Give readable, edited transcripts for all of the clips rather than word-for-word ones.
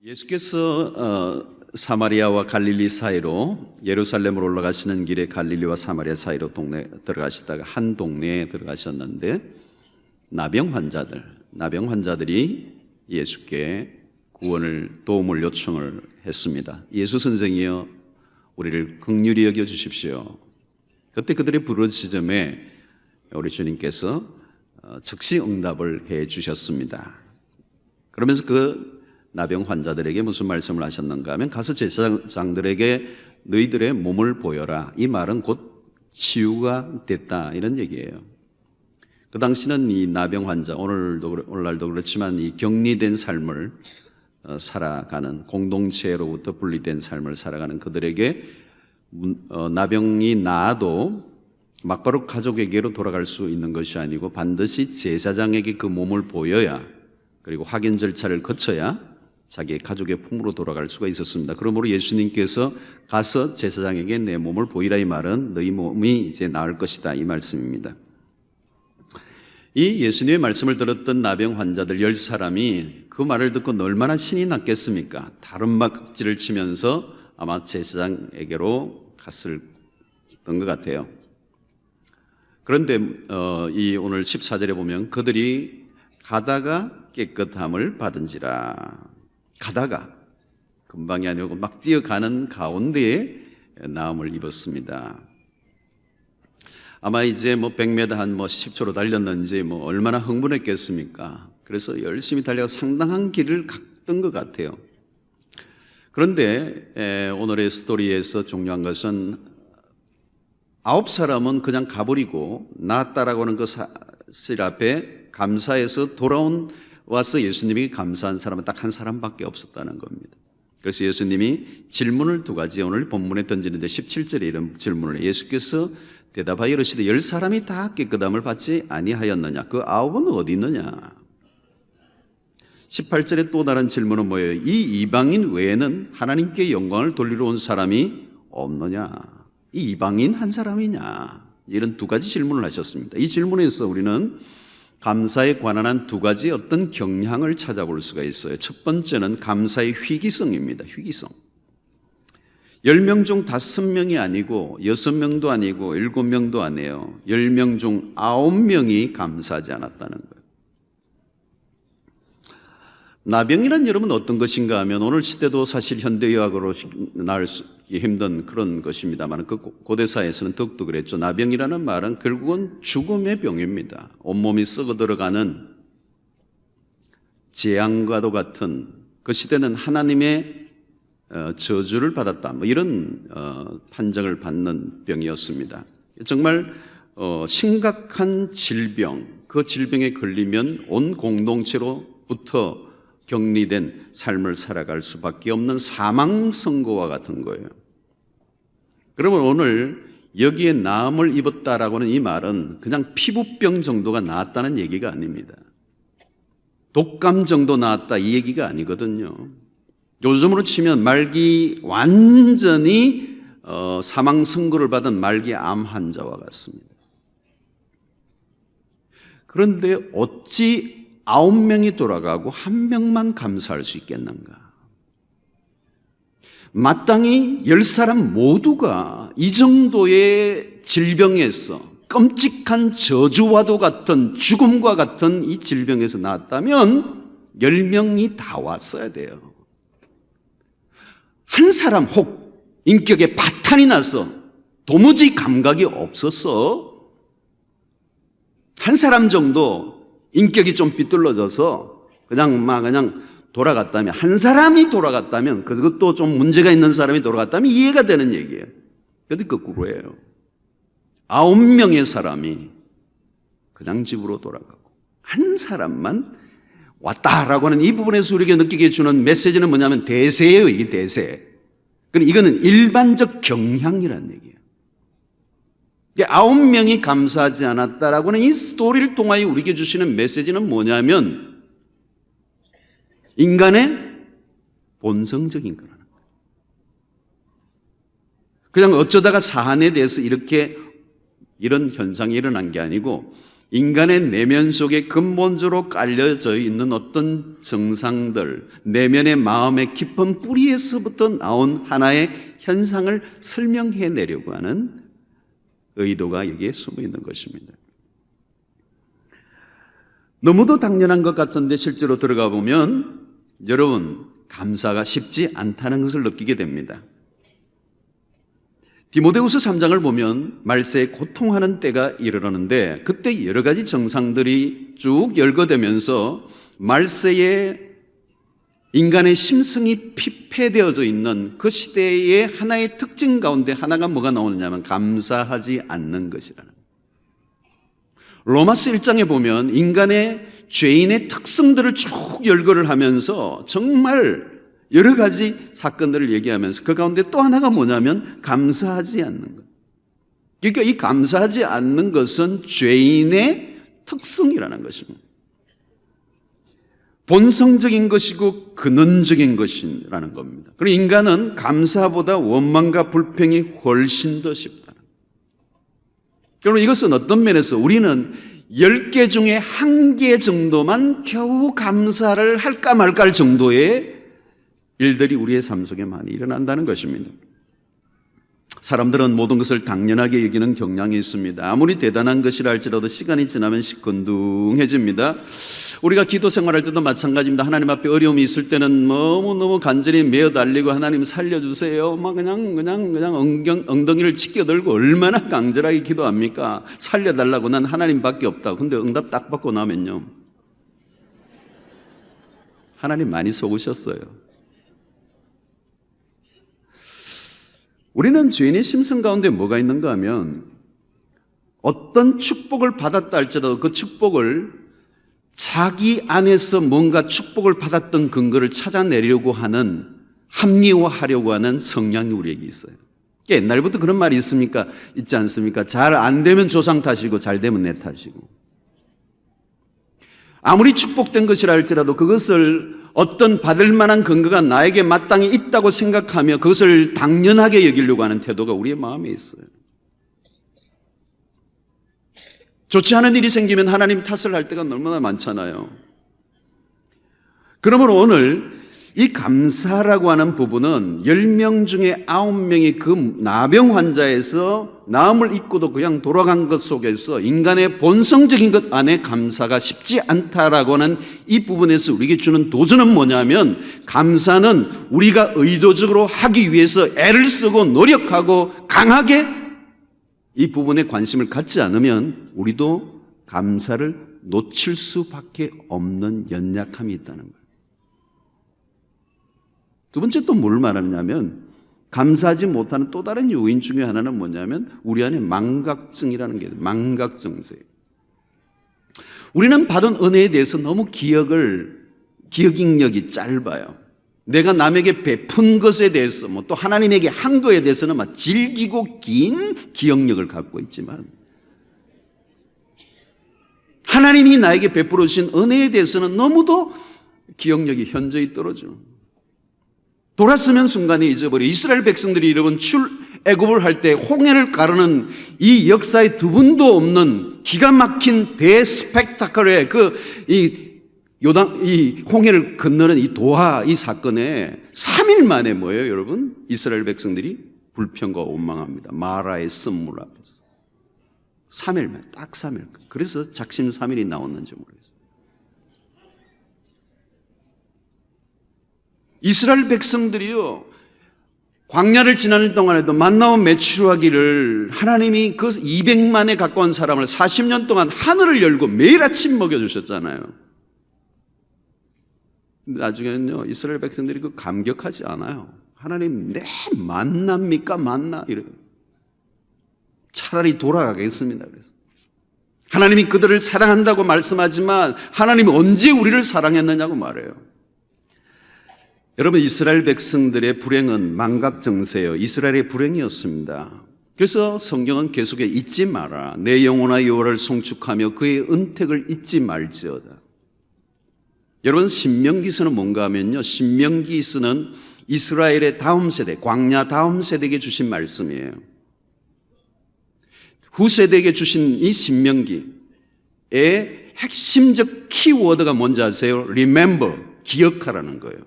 예수께서 사마리아와 갈릴리 사이로 예루살렘으로 올라가시는 길에 갈릴리와 사마리아 사이로 동네 들어가시다가 한 동네에 들어가셨는데 나병 환자들이 예수께 구원을 도움을 요청을 했습니다. 예수 선생이여 우리를 긍휼히 여겨 주십시오. 그때 그들의 부르짖음에 우리 주님께서 즉시 응답을 해 주셨습니다. 그러면서 그 나병 환자들에게 무슨 말씀을 하셨는가 하면 가서 제사장들에게 너희들의 몸을 보여라. 이 말은 곧 치유가 됐다 이런 얘기예요. 그 당시는 이 나병 환자 오늘날도 그렇지만 이 격리된 삶을 살아가는 공동체로부터 분리된 삶을 살아가는 그들에게 나병이 나아도 막바로 가족에게로 돌아갈 수 있는 것이 아니고 반드시 제사장에게 그 몸을 보여야 그리고 확인 절차를 거쳐야 자기의 가족의 품으로 돌아갈 수가 있었습니다. 그러므로 예수님께서 가서 제사장에게 내 몸을 보이라 이 말은 너희 몸이 이제 나을 것이다 이 말씀입니다. 이 예수님의 말씀을 들었던 나병 환자들 10사람이 그 말을 듣고 얼마나 신이 났겠습니까? 다른막질을 치면서 아마 제사장에게로 갔을 것 같아요. 그런데 이 오늘 14절에 보면 그들이 가다가 깨끗함을 받은지라. 가다가 금방이 아니고 막 뛰어가는 가운데에 나음을 입었습니다. 아마 이제 100m 한 10초로 달렸는지 얼마나 흥분했겠습니까? 그래서 열심히 달려서 상당한 길을 갔던 것 같아요. 그런데 오늘의 스토리에서 중요한 것은 9사람은 그냥 가버리고 나았다라고 하는 그 사실 앞에 감사해서 와서 예수님이 감사한 사람은 딱 한 사람밖에 없었다는 겁니다. 그래서 예수님이 질문을 2가지 오늘 본문에 던지는데 17절에 이런 질문을 예수께서 대답하여 이르시되 10사람이 다 깨끗함을 받지 아니하였느냐? 그 9은 어디 있느냐? 18절에 또 다른 질문은 뭐예요? 이 이방인 외에는 하나님께 영광을 돌리러 온 사람이 없느냐? 이 이방인 한 사람이냐? 이런 2가지 질문을 하셨습니다. 이 질문에서 우리는 감사에 관한 한 2가지 어떤 경향을 찾아볼 수가 있어요. 첫 번째는 감사의 희귀성입니다. 희귀성. 10명 중 5명이 아니고 6명도 아니고 7명도 아니에요. 10명 중 9명이 감사하지 않았다는 거예요. 나병이란 여러분 어떤 것인가 하면 오늘 시대도 사실 현대의학으로 나을 수 힘든 그런 것입니다만 그 고대사에서는 더욱더 그랬죠. 나병이라는 말은 결국은 죽음의 병입니다. 온몸이 썩어 들어가는 재앙과도 같은 그 시대는 하나님의 저주를 받았다 이런 판정을 받는 병이었습니다. 정말 심각한 질병, 그 질병에 걸리면 온 공동체로부터 격리된 삶을 살아갈 수밖에 없는 사망 선고와 같은 거예요. 그러면 오늘 여기에 나음을 입었다라고는 이 말은 그냥 피부병 정도가 나았다는 얘기가 아닙니다. 독감 정도 나았다 이 얘기가 아니거든요. 요즘으로 치면 말기 완전히 사망 선고를 받은 말기 암 환자와 같습니다. 그런데 어찌 9명이 돌아가고 1명만 감사할 수 있겠는가? 마땅히 10사람 모두가 이 정도의 질병에서 끔찍한 저주와도 같은 죽음과 같은 이 질병에서 나았다면 10명이 다 왔어야 돼요. 한 사람 혹 인격에 파탄이 나서 도무지 감각이 없어서 한 사람 정도 인격이 좀 삐뚤어져서 그냥 돌아갔다면 한 사람이 돌아갔다면 그것도 좀 문제가 있는 사람이 돌아갔다면 이해가 되는 얘기예요. 그런데 거꾸로예요. 9명의 사람이 그냥 집으로 돌아가고 한 사람만 왔다라고 하는 이 부분에서 우리에게 느끼게 주는 메시지는 뭐냐면 대세예요. 이게 대세. 그럼 이거는 일반적 경향이라는 얘기예요. 9명이 감사하지 않았다라고 하는 이 스토리를 통하여 우리에게 주시는 메시지는 뭐냐면 인간의 본성적인 거라는 거예요. 그냥 어쩌다가 사안에 대해서 이런 현상이 일어난 게 아니고 인간의 내면 속에 근본적으로 깔려져 있는 어떤 정상들, 내면의 마음의 깊은 뿌리에서부터 나온 하나의 현상을 설명해내려고 하는 의도가 여기에 숨어 있는 것입니다. 너무도 당연한 것 같은데 실제로 들어가 보면 여러분, 감사가 쉽지 않다는 것을 느끼게 됩니다. 디모데후서 3장을 보면 말세에 고통하는 때가 이르렀는데 그때 여러 가지 정상들이 쭉 열거되면서 말세에 인간의 심성이 피폐되어져 있는 그 시대의 하나의 특징 가운데 하나가 뭐가 나오느냐면 감사하지 않는 것이라는 거예요. 로마서 1장에 보면 인간의 죄인의 특성들을 쭉 열거를 하면서 정말 여러 가지 사건들을 얘기하면서 그 가운데 또 하나가 뭐냐면 감사하지 않는 것. 그러니까 이 감사하지 않는 것은 죄인의 특성이라는 것입니다. 본성적인 것이고 근원적인 것이라는 겁니다. 그리고 인간은 감사보다 원망과 불평이 훨씬 더 쉽다. 그러면 이것은 어떤 면에서 우리는 10개 중에 1개 정도만 겨우 감사를 할까 말까 할 정도의 일들이 우리의 삶 속에 많이 일어난다는 것입니다. 사람들은 모든 것을 당연하게 여기는 경향이 있습니다. 아무리 대단한 것이라 할지라도 시간이 지나면 시큰둥해집니다. 우리가 기도 생활할 때도 마찬가지입니다. 하나님 앞에 어려움이 있을 때는 너무너무 간절히 메어 달리고 하나님 살려주세요. 막 그냥 엉덩이를 치켜들고 얼마나 간절하게 기도합니까? 살려달라고 난 하나님밖에 없다. 근데 응답 딱 받고 나면요. 하나님 많이 속으셨어요. 우리는 죄인의 심성 가운데 뭐가 있는가 하면 어떤 축복을 받았다 할지라도 그 축복을 자기 안에서 뭔가 축복을 받았던 근거를 찾아내려고 하는 합리화하려고 하는 성향이 우리에게 있어요. 옛날부터 그런 말이 있지 않습니까? 잘 안 되면 조상 탓이고 잘 되면 내 탓이고. 아무리 축복된 것이라 할지라도 그것을 어떤 받을 만한 근거가 나에게 마땅히 있다고 생각하며 그것을 당연하게 여기려고 하는 태도가 우리의 마음에 있어요. 좋지 않은 일이 생기면 하나님 탓을 할 때가 얼마나 많잖아요. 그러므로 오늘 이 감사라고 하는 부분은 10명 중에 9명이 그 나병 환자에서 나음을 잊고도 그냥 돌아간 것 속에서 인간의 본성적인 것 안에 감사가 쉽지 않다라고 하는 이 부분에서 우리에게 주는 도전은 뭐냐면 감사는 우리가 의도적으로 하기 위해서 애를 쓰고 노력하고 강하게 이 부분에 관심을 갖지 않으면 우리도 감사를 놓칠 수밖에 없는 연약함이 있다는 거예요. 두 번째 또 뭘 말하느냐면 감사하지 못하는 또 다른 요인 중에 하나는 뭐냐면 우리 안에 망각증이라는 게 있어요. 망각증세. 우리는 받은 은혜에 대해서 너무 기억 능력이 짧아요. 내가 남에게 베푼 것에 대해서 또 하나님에게 한 거에 대해서는 막 질기고 긴 기억력을 갖고 있지만 하나님이 나에게 베풀어 주신 은혜에 대해서는 너무도 기억력이 현저히 떨어져. 돌았으면 순간에 잊어버려. 이스라엘 백성들이 여러분 출애굽을 할 때 홍해를 가르는 이 역사에 두 분도 없는 기가 막힌 대스펙타클의 이 홍해를 건너는 이 도하 이 사건에 3일 만에 뭐예요, 여러분? 이스라엘 백성들이 불평과 원망합니다. 마라의 쓴물 앞에서. 3일 만에, 딱 3일. 그래서 작심 3일이 나왔는지 모르겠어요. 이스라엘 백성들이요, 광야를 지나는 동안에도 만나온 메추라기를 하나님이 그 200만에 가까운 사람을 40년 동안 하늘을 열고 매일 아침 먹여주셨잖아요. 근데 나중에는요, 이스라엘 백성들이 그 감격하지 않아요. 하나님, 내 만납니까? 만나? 이래요. 차라리 돌아가겠습니다. 그래서. 하나님이 그들을 사랑한다고 말씀하지만 하나님이 언제 우리를 사랑했느냐고 말해요. 여러분, 이스라엘 백성들의 불행은 망각정세예요. 이스라엘의 불행이었습니다. 그래서 성경은 계속해 잊지 마라. 내 영혼아 여호와를 송축하며 그의 은택을 잊지 말지어다. 여러분, 신명기서는 뭔가 하면요, 신명기서는 이스라엘의 다음 세대, 광야 다음 세대에게 주신 말씀이에요. 후세대에게 주신 이 신명기, 핵심적 키워드가 뭔지 아세요? Remember, 기억하라는 거예요.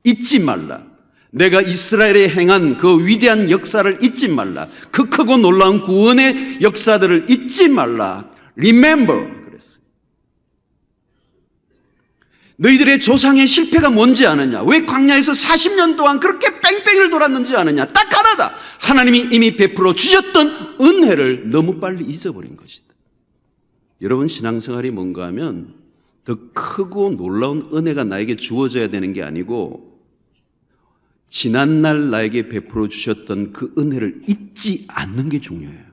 잊지 말라. 내가 이스라엘에 행한 그 위대한 역사를 잊지 말라. 그 크고 놀라운 구원의 역사들을 잊지 말라. Remember 그랬어요. 너희들의 조상의 실패가 뭔지 아느냐? 왜 광야에서 40년 동안 그렇게 뺑뺑이를 돌았는지 아느냐? 딱 하나다. 하나님이 이미 베풀어 주셨던 은혜를 너무 빨리 잊어버린 것이다. 여러분 신앙생활이 뭔가 하면 더 크고 놀라운 은혜가 나에게 주어져야 되는 게 아니고 지난날 나에게 베풀어 주셨던 그 은혜를 잊지 않는 게 중요해요.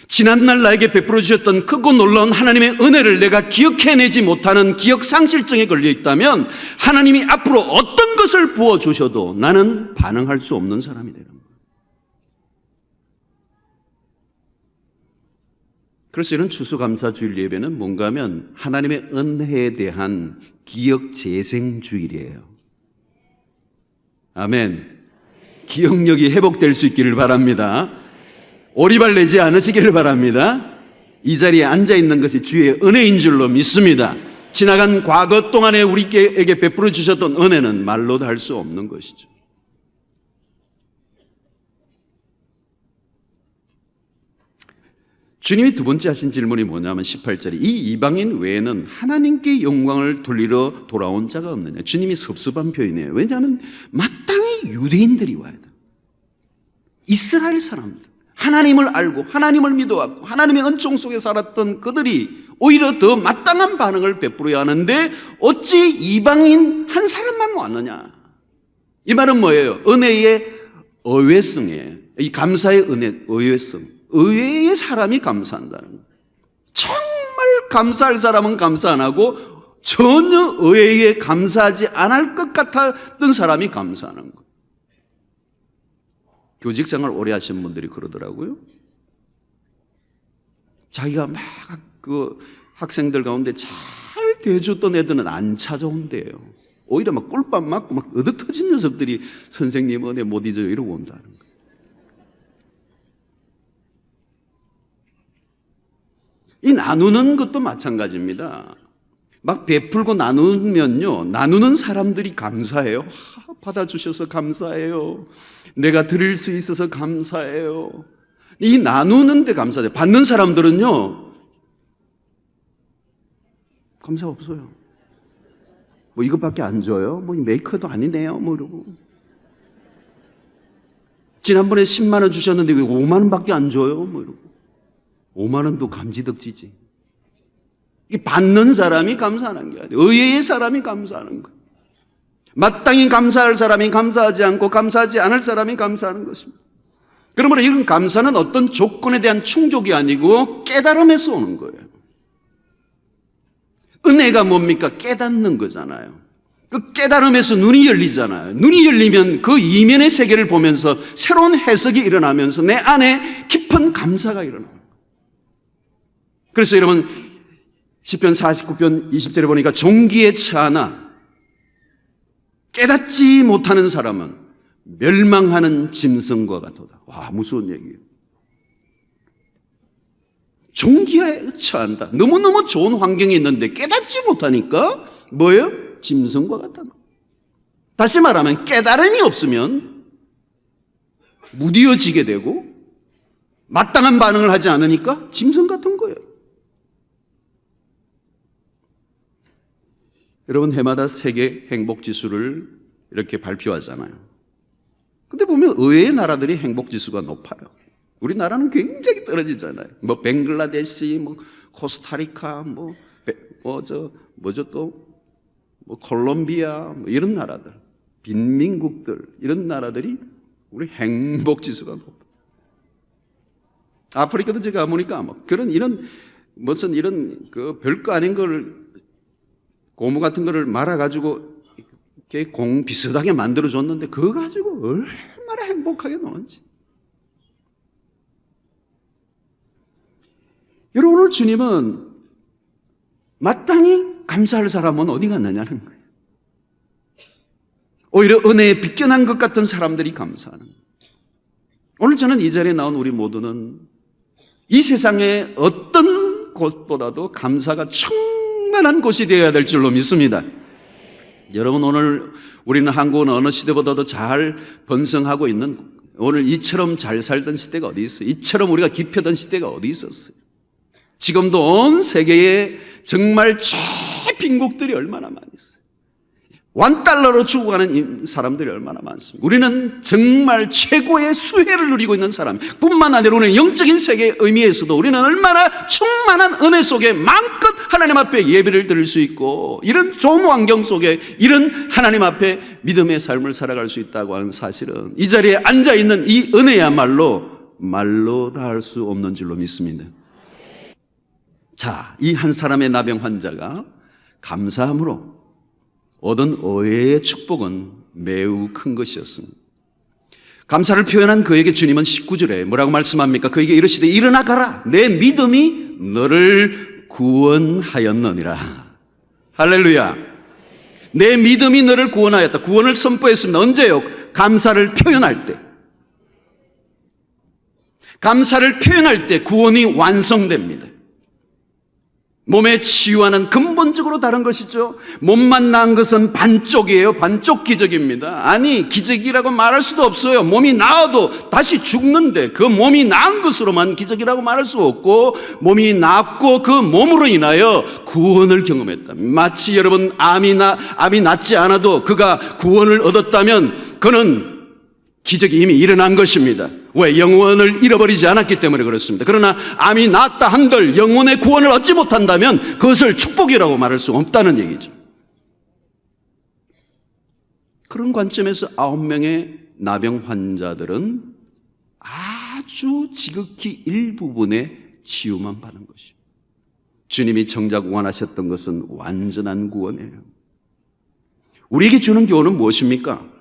지난날 나에게 베풀어 주셨던 크고 놀라운 하나님의 은혜를 내가 기억해내지 못하는 기억상실증에 걸려 있다면 하나님이 앞으로 어떤 것을 부어주셔도 나는 반응할 수 없는 사람이 되는 거예요. 그래서 이런 추수감사주일 예배는 뭔가 하면 하나님의 은혜에 대한 기억재생주일이에요. 아멘. 기억력이 회복될 수 있기를 바랍니다. 오리발 내지 않으시기를 바랍니다. 이 자리에 앉아있는 것이 주의 은혜인 줄로 믿습니다. 지나간 과거 동안에 우리에게 베풀어 주셨던 은혜는 말로도 할 수 없는 것이죠. 주님이 두 번째 하신 질문이 뭐냐면 18절에 이 이방인 외에는 하나님께 영광을 돌리러 돌아온 자가 없느냐. 주님이 섭섭한 표현이에요. 왜냐하면 마땅히 유대인들이 와야 돼. 이스라엘 사람들, 하나님을 알고 하나님을 믿어왔고 하나님의 은총 속에 살았던 그들이 오히려 더 마땅한 반응을 베풀어야 하는데 어찌 이방인 한 사람만 왔느냐. 이 말은 뭐예요? 은혜의 의외성이에요. 이 감사의 은혜, 의외성. 의외의 사람이 감사한다는 거예요. 정말 감사할 사람은 감사 안 하고 전혀 의외에 감사하지 않을 것 같았던 사람이 감사하는 거예요. 교직생활 오래 하신 분들이 그러더라고요. 자기가 막 그 학생들 가운데 잘 대해줬던 애들은 안 찾아온대요. 오히려 막 꿀밤 맞고 막 얻어터진 녀석들이 선생님 은혜 못 잊어요 이러고 온다는 거예요. 이 나누는 것도 마찬가지입니다. 막 베풀고 나누면요, 나누는 사람들이 감사해요. 받아주셔서 감사해요. 내가 드릴 수 있어서 감사해요. 이 나누는데 감사해요. 받는 사람들은요, 감사 없어요. 뭐 이것밖에 안 줘요? 뭐 메이커도 아니네요. 뭐 이러고. 지난번에 10만 원 주셨는데 왜 5만 원밖에 안 줘요? 뭐 이러고. 5만 원도 감지덕지지. 이게 받는 사람이 감사하는 게 아니에요. 의외의 사람이 감사하는 거예요. 마땅히 감사할 사람이 감사하지 않고 감사하지 않을 사람이 감사하는 것입니다. 그러므로 이런 감사는 어떤 조건에 대한 충족이 아니고 깨달음에서 오는 거예요. 은혜가 뭡니까? 깨닫는 거잖아요. 그 깨달음에서 눈이 열리잖아요. 눈이 열리면 그 이면의 세계를 보면서 새로운 해석이 일어나면서 내 안에 깊은 감사가 일어나요. 그래서 여러분 시편 49편 20절에 보니까 종기에 처하나 깨닫지 못하는 사람은 멸망하는 짐승과 같도다. 와, 무서운 얘기예요. 종기에 처한다. 너무너무 좋은 환경이 있는데 깨닫지 못하니까 뭐예요? 짐승과 같다. 다시 말하면 깨달음이 없으면 무디어지게 되고 마땅한 반응을 하지 않으니까 짐승 같은 거예요. 여러분 해마다 세계 행복지수를 이렇게 발표하잖아요. 근데 보면 의외의 나라들이 행복지수가 높아요. 우리나라는 굉장히 떨어지잖아요. 뭐 벵글라데시, 뭐 코스타리카, 뭐 콜롬비아, 뭐 이런 나라들, 빈민국들 이런 나라들이 우리 행복지수가 높아요. 아프리카도 제가 가보니까 뭐 이런 그 별거 아닌 걸 고무 같은 거를 말아가지고 이렇게 공 비슷하게 만들어줬는데 그거 가지고 얼마나 행복하게 노는지. 여러분 오늘 주님은 마땅히 감사할 사람은 어디 갔느냐는 거예요. 오히려 은혜에 빗겨난 것 같은 사람들이 감사하는 거예요. 오늘 저는 이 자리에 나온 우리 모두는 이 세상의 어떤 곳보다도 감사가 충만한 곳이 되어야 될 줄로 믿습니다. 여러분, 오늘 우리는 한국은 어느 시대보다도 잘 번성하고 있는, 오늘 이처럼 잘 살던 시대가 어디 있어요? 이처럼 우리가 기펴던 시대가 어디 있었어요? 지금도 온 세계에 정말 최빈국들이 얼마나 많이 있어요. $1로 죽어가는 사람들이 얼마나 많습니까? 우리는 정말 최고의 수혜를 누리고 있는 사람, 뿐만 아니라 우리는 영적인 세계의 의미에서도 우리는 얼마나 충만한 은혜 속에 마음껏 하나님 앞에 예배를 드릴 수 있고, 이런 좋은 환경 속에 이런 하나님 앞에 믿음의 삶을 살아갈 수 있다고 하는 사실은 이 자리에 앉아있는 이 은혜야말로 말로 다 할 수 없는 줄로 믿습니다. 자, 이 한 사람의 나병 환자가 감사함으로 얻은 의외의 축복은 매우 큰 것이었습니다. 감사를 표현한 그에게 주님은 19절에 뭐라고 말씀합니까? 그에게 이르시되 일어나 가라, 내 믿음이 너를 구원하였느니라. 할렐루야. 내 믿음이 너를 구원하였다. 구원을 선포했습니다. 언제요? 감사를 표현할 때. 감사를 표현할 때 구원이 완성됩니다. 몸의 치유와는 근본적으로 다른 것이죠. 몸만 나은 것은 반쪽이에요. 반쪽 기적입니다. 아니, 기적이라고 말할 수도 없어요. 몸이 나아도 다시 죽는데 그 몸이 나은 것으로만 기적이라고 말할 수 없고, 몸이 낫고 그 몸으로 인하여 구원을 경험했다. 마치 여러분 암이 낫지 않아도 그가 구원을 얻었다면 그는 기적이 이미 일어난 것입니다. 왜? 영혼을 잃어버리지 않았기 때문에 그렇습니다. 그러나 암이 낫다 한들 영혼의 구원을 얻지 못한다면 그것을 축복이라고 말할 수 없다는 얘기죠. 그런 관점에서 9명의 나병 환자들은 아주 지극히 일부분의 치유만 받은 것이죠. 주님이 정작 원하셨던 것은 완전한 구원이에요. 우리에게 주는 교훈은 무엇입니까?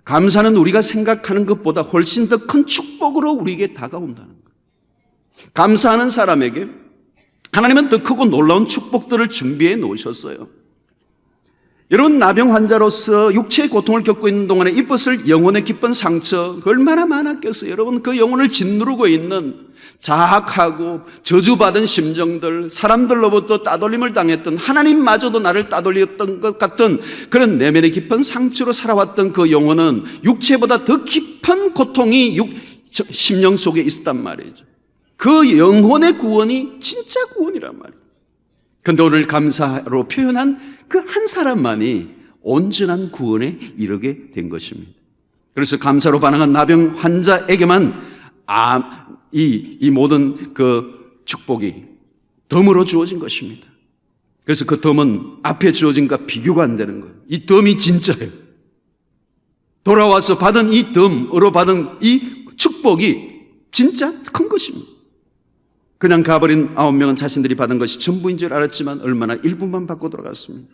감사는 우리가 생각하는 것보다 훨씬 더 큰 축복으로 우리에게 다가온다는 거예요. 감사하는 사람에게 하나님은 더 크고 놀라운 축복들을 준비해 놓으셨어요. 여러분, 나병 환자로서 육체의 고통을 겪고 있는 동안에 입었을 영혼의 깊은 상처, 얼마나 많았겠어요. 여러분, 그 영혼을 짓누르고 있는 자학하고 저주받은 심정들, 사람들로부터 따돌림을 당했던, 하나님마저도 나를 따돌렸던 것 같은 그런 내면의 깊은 상처로 살아왔던 그 영혼은 육체보다 더 깊은 고통이 심령 속에 있었단 말이죠. 그 영혼의 구원이 진짜 구원이란 말이에요. 그런데 오늘 감사로 표현한 그 한 사람만이 온전한 구원에 이르게 된 것입니다. 그래서 감사로 반응한 나병 환자에게만 이 모든 그 축복이 덤으로 주어진 것입니다. 그래서 그 덤은 앞에 주어진 것과 비교가 안 되는 거예요. 이 덤이 진짜예요. 돌아와서 받은 이 덤으로 받은 이 축복이 진짜 큰 것입니다. 그냥 가버린 9명은 자신들이 받은 것이 전부인 줄 알았지만 얼마나 일부만 받고 돌아갔습니다.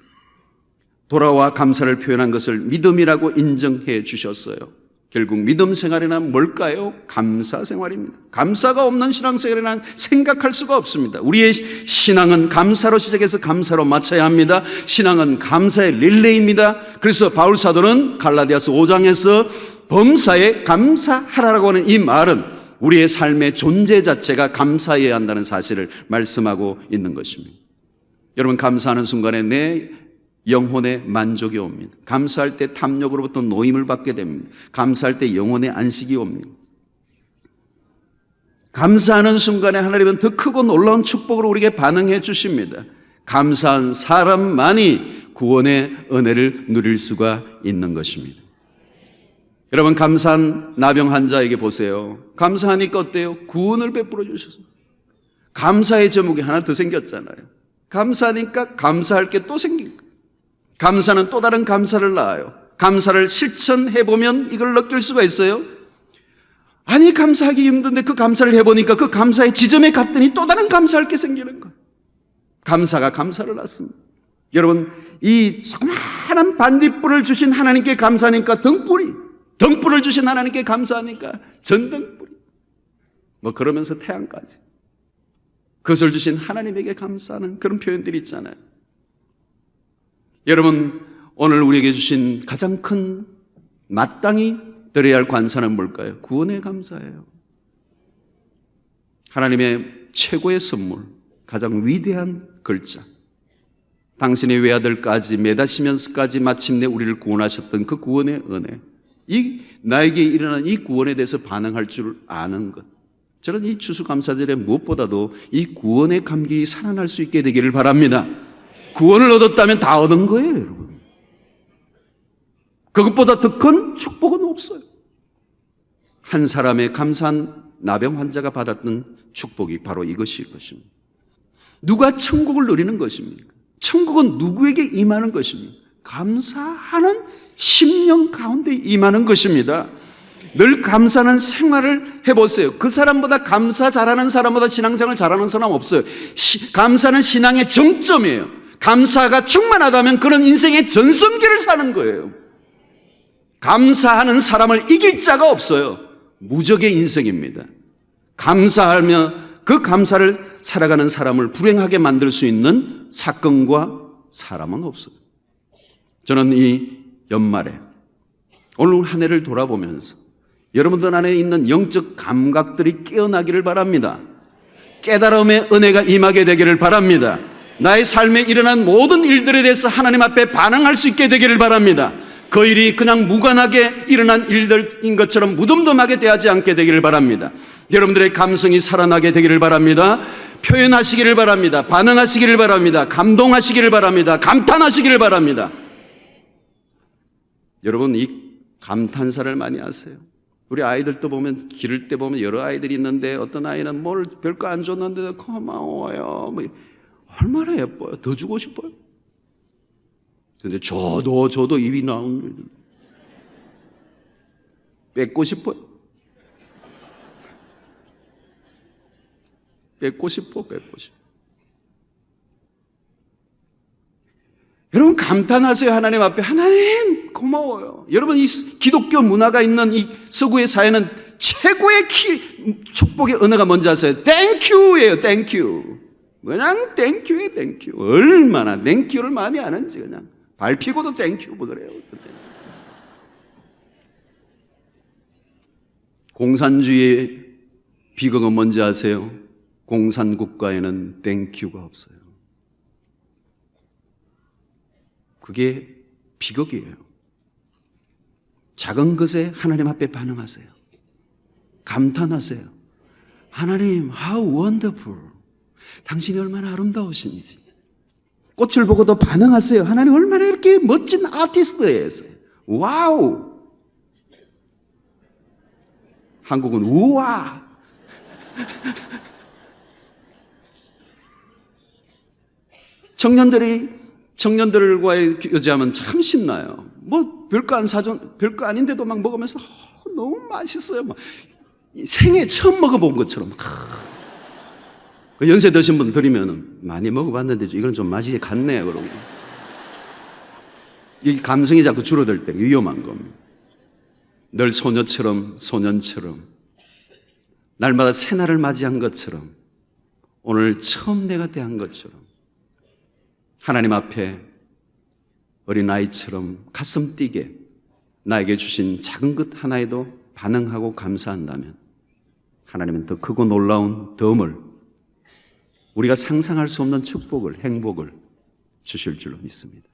돌아와 감사를 표현한 것을 믿음이라고 인정해 주셨어요. 결국 믿음 생활이란 뭘까요? 감사 생활입니다. 감사가 없는 신앙 생활이란 생각할 수가 없습니다. 우리의 신앙은 감사로 시작해서 감사로 마쳐야 합니다. 신앙은 감사의 릴레이입니다. 그래서 바울 사도는 갈라디아서 5장에서 범사에 감사하라고 하는 이 말은 우리의 삶의 존재 자체가 감사해야 한다는 사실을 말씀하고 있는 것입니다. 여러분, 감사하는 순간에 내 영혼의 만족이 옵니다. 감사할 때 탐욕으로부터 노임을 받게 됩니다. 감사할 때 영혼의 안식이 옵니다. 감사하는 순간에 하나님은 더 크고 놀라운 축복으로 우리에게 반응해 주십니다. 감사한 사람만이 구원의 은혜를 누릴 수가 있는 것입니다. 여러분, 감사한 나병 환자에게 보세요. 감사하니까 어때요? 구원을 베풀어 주셔서. 감사의 제목이 하나 더 생겼잖아요. 감사하니까 감사할 게 또 생긴 거예요. 감사는 또 다른 감사를 낳아요. 감사를 실천해보면 이걸 느낄 수가 있어요. 아니, 감사하기 힘든데 그 감사를 해보니까 그 감사의 지점에 갔더니 또 다른 감사할 게 생기는 거예요. 감사가 감사를 낳습니다. 여러분, 이 조그마한 반딧불을 주신 하나님께 감사하니까 등불을 주신 하나님께 감사하니까 전등불이, 그러면서 태양까지. 그것을 주신 하나님에게 감사하는 그런 표현들이 있잖아요. 여러분, 오늘 우리에게 주신 가장 큰 마땅히 드려야 할 관사는 뭘까요? 구원에 감사해요. 하나님의 최고의 선물, 가장 위대한 글자, 당신의 외아들까지 매다시면서까지 마침내 우리를 구원하셨던 그 구원의 은혜, 이 나에게 일어난 이 구원에 대해서 반응할 줄 아는 것, 저는 이 추수감사절에 무엇보다도 이 구원의 감격이 살아날 수 있게 되기를 바랍니다. 구원을 얻었다면 다 얻은 거예요, 여러분. 그것보다 더 큰 축복은 없어요. 한 사람의 감사한 나병 환자가 받았던 축복이 바로 이것일 것입니다. 누가 천국을 누리는 것입니까? 천국은 누구에게 임하는 것입니까? 감사하는 심령 가운데 임하는 것입니다. 늘 감사하는 생활을 해보세요. 그 사람보다 감사 잘하는 사람보다 신앙생활 잘하는 사람 없어요. 감사는 신앙의 정점이에요. 감사가 충만하다면 그런 인생의 전성기를 사는 거예요. 감사하는 사람을 이길 자가 없어요. 무적의 인생입니다. 감사하며 그 감사를 살아가는 사람을 불행하게 만들 수 있는 사건과 사람은 없어요. 저는 이 연말에 오늘 한 해를 돌아보면서 여러분들 안에 있는 영적 감각들이 깨어나기를 바랍니다. 깨달음의 은혜가 임하게 되기를 바랍니다. 나의 삶에 일어난 모든 일들에 대해서 하나님 앞에 반응할 수 있게 되기를 바랍니다. 그 일이 그냥 무관하게 일어난 일들인 것처럼 무덤덤하게 대하지 않게 되기를 바랍니다. 여러분들의 감성이 살아나게 되기를 바랍니다. 표현하시기를 바랍니다. 반응하시기를 바랍니다. 감동하시기를 바랍니다. 감탄하시기를 바랍니다. 여러분, 이 감탄사를 많이 하세요. 우리 아이들도 보면 기를 때 보면 여러 아이들이 있는데 어떤 아이는 뭘 별거 안 줬는데도 고마워요. 뭐 얼마나 예뻐요. 더 주고 싶어요. 근데 저도 입이 나오는 뺏고 싶어요. 뺏고 싶어. 여러분 감탄하세요. 하나님 앞에. 하나님 고마워요. 여러분 이 기독교 문화가 있는 이 서구의 사회는 최고의 축복의 언어가 뭔지 아세요? 땡큐예요. 땡큐. 그냥 땡큐예요. 땡큐. 얼마나 땡큐를 많이 하는지 그냥 밟히고도 땡큐 그래요. 공산주의의 비극은 뭔지 아세요? 공산국가에는 땡큐가 없어요. 그게 비극이에요. 작은 것에 하나님 앞에 반응하세요. 감탄하세요. 하나님, how wonderful. 당신이 얼마나 아름다우신지. 꽃을 보고도 반응하세요. 하나님 얼마나 이렇게 멋진 아티스트예요. 와우. 한국은 우와. 청년들과의 교제하면 참 신나요. 뭐 별거 아닌데도 막 먹으면서 너무 맛있어요. 막 생애 처음 먹어본 것처럼. 연세 드신 분 드리면 많이 먹어봤는데 이건 좀 맛이 갔네 그러고. 이 감성이 자꾸 줄어들 때 위험한 겁니다. 늘 소년처럼 날마다 새날을 맞이한 것처럼 오늘 처음 내가 대한 것처럼 하나님 앞에 어린아이처럼 가슴 뛰게 나에게 주신 작은 것 하나에도 반응하고 감사한다면 하나님은 더 크고 놀라운 덤을 우리가 상상할 수 없는 축복을 행복을 주실 줄로 믿습니다.